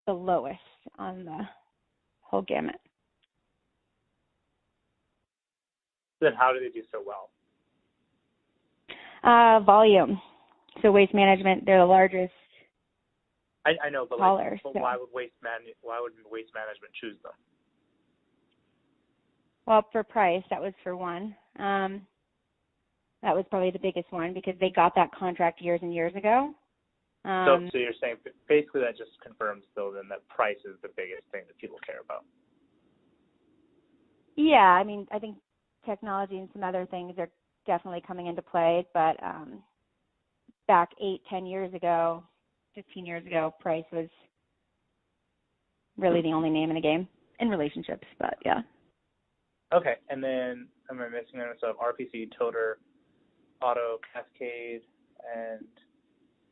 the lowest on the whole gamut. Then how do they do so well? Volume. So Waste Management, they're the largest. I know, but, hauler, but so. why would Waste Management choose them? Well, for price, that was for one. That was probably the biggest one because they got that contract years and years ago. So you're saying basically that just confirms, though, then that price is the biggest thing that people care about. Yeah, I mean, I think technology and some other things are definitely coming into play, but back 8-10 years ago, 15 years ago, price was really the only name in the game in relationships, but yeah. Okay, and then am I missing on so RPC, Toter, Auto, Cascade, and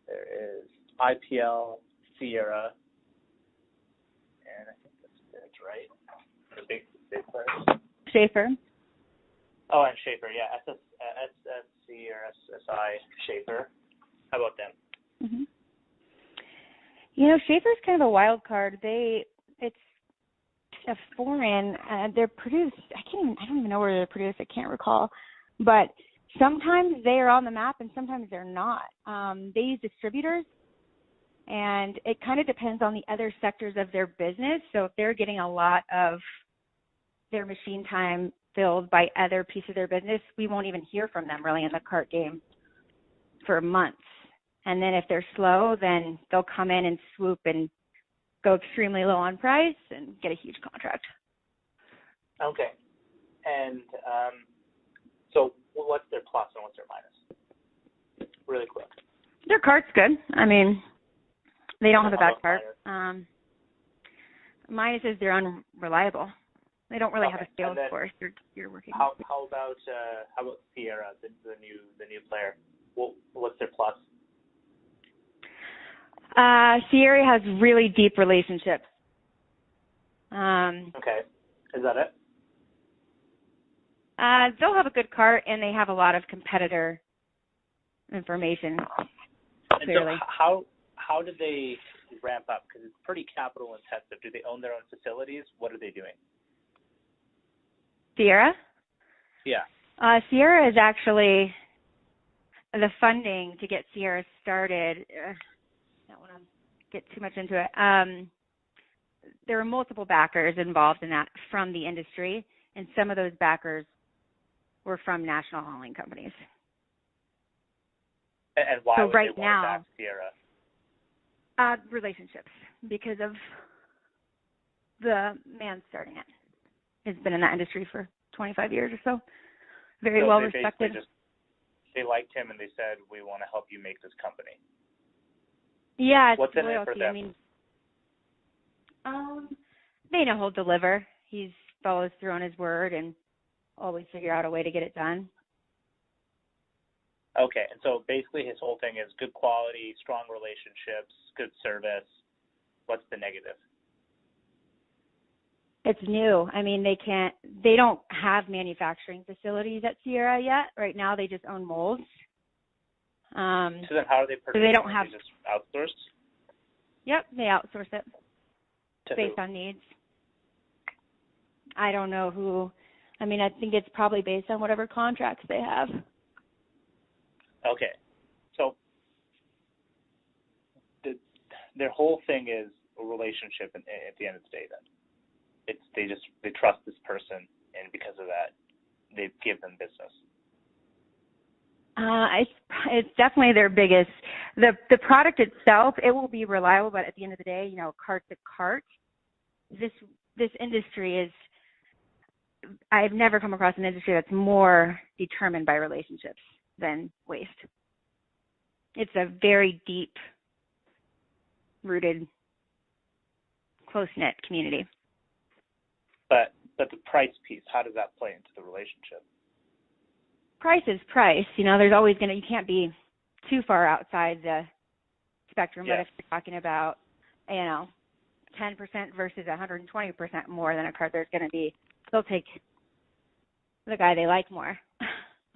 there is IPL, Sierra, and I think that's right. The big players. Schaefer. Oh, and Schaefer, yeah, SSC or SSI Schaefer. How about them? Mm-hmm. You know, Schaefer's kind of a wild card. It's a foreign. They're produced. I don't even know where they're produced. I can't recall. But sometimes they are on the map, and sometimes they're not. They use distributors, and it kind of depends on the other sectors of their business. So if they're getting a lot of their machine time filled by other pieces of their business, we won't even hear from them really in the cart game for months. And then if they're slow, then they'll come in and swoop and go extremely low on price and get a huge contract. Okay. And so what's their plus and what's their minus? Really quick. Their cart's good. I mean, they don't have a bad cart. Minus is they're unreliable. They don't really have a sales force. You're working. How about Sierra, the new player? What's their plus? Sierra has really deep relationships. Okay. Is that it? They'll have a good cart, and they have a lot of competitor information. Clearly. And so how did they ramp up? Because it's pretty capital intensive. Do they own their own facilities? What are they doing? Sierra? Yeah. Sierra is actually the funding to get Sierra started. Don't want to get too much into it. There were multiple backers involved in that from the industry, and some of those backers were from national hauling companies. And why so would right they now, want to back Sierra? Relationships, because of the man starting it. Has been in that industry for 25 years or so. Very well respected. They liked him and they said, we want to help you make this company. Yeah, it's what's in loyalty. it for them? I mean, they know he'll deliver. He follows through on his word and always figure out a way to get it done. Okay, and so basically his whole thing is good quality, strong relationships, good service. What's the negative? It's new. I mean, they don't have manufacturing facilities at Sierra yet. Right now they just own molds. So then how are they producing? So they don't have. They just outsourced? Yep, they outsource it based who? on needs. I don't know who. I mean, I think it's probably based on whatever contracts they have. Okay. So their whole thing is a relationship at the end of the day then. They trust this person, and because of that, they give them business. It's definitely their biggest. The product itself, it will be reliable, but at the end of the day, cart to cart, this industry is. I've never come across an industry that's more determined by relationships than waste. It's a very deep-rooted, close-knit community. But the price piece, how does that play into the relationship? Price is price. There's always you can't be too far outside the spectrum. Yeah. But if you're talking about, 10% versus 120% more than a cart, they'll take the guy they like more.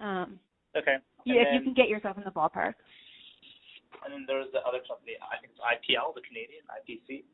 Okay. If you can get yourself in the ballpark. And then there's the other company, I think it's IPL, the Canadian, IPC.